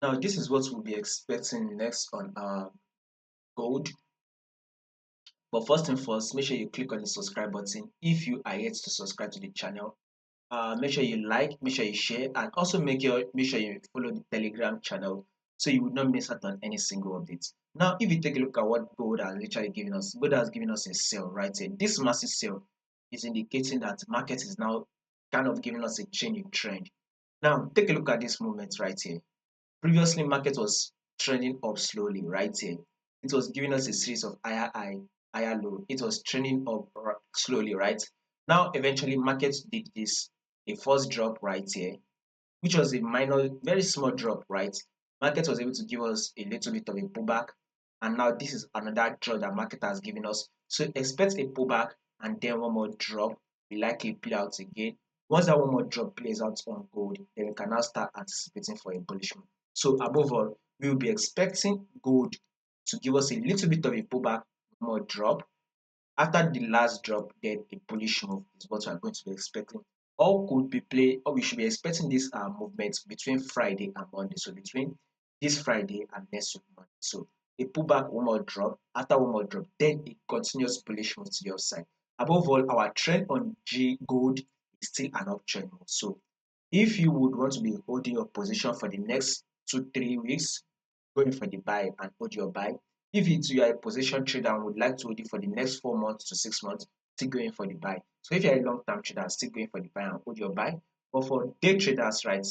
Now, this is what we'll be expecting next on our gold. But first and first, make sure you click on the subscribe button if you are yet to subscribe to the channel. Make sure you like, make sure you share, and also make sure you follow the Telegram channel so you will not miss out on any single update. Now, if you take a look at what gold has literally given us, gold has given us a sell right here. This massive sell is indicating that market is now kind of giving us a change in trend. Now, take a look at this movement right here. Previously, market was trending up slowly right here. It was giving us a series of higher high, higher low. It was trending up slowly, right? Now, eventually, market did this, a first drop right here, which was a minor, very small drop, right? Market was able to give us a little bit of a pullback, and now this is another drop that market has given us. So expect a pullback and then one more drop will likely play out again. Once that one more drop plays out on gold, then we can now start anticipating for a bullish move. So above all, we will be expecting gold to give us a little bit of a pullback, more drop. After the last drop, then a bullish move is what we are going to be expecting. Or could be play, or we should be expecting this movement between Friday and Monday. So between this Friday and next week Monday. So a pullback, one more drop. After one more drop, then a continuous bullish move to the upside. Above all, our trend on G gold is still an uptrend move. So if you would want to be holding your position for the next 2 3 weeks, going for the buy and hold your buy. If it's you are a position trader and would like to hold it for the next 4 months to 6 months, still going for the buy. So if you're a long-term trader, still going for the buy and hold your buy. But for day traders, right,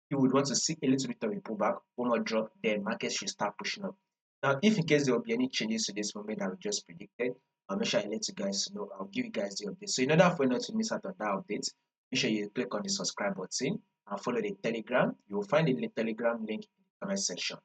you would want to see a little bit of a pullback, one more drop, then market should start pushing up. Now, if in case there will be any changes to this moment that we just predicted, I'll make sure I let you guys know. I'll give you guys the update. So in order for you not to miss out on that update, make sure you click on the subscribe button and follow the Telegram. You will find the Telegram link in the comment section.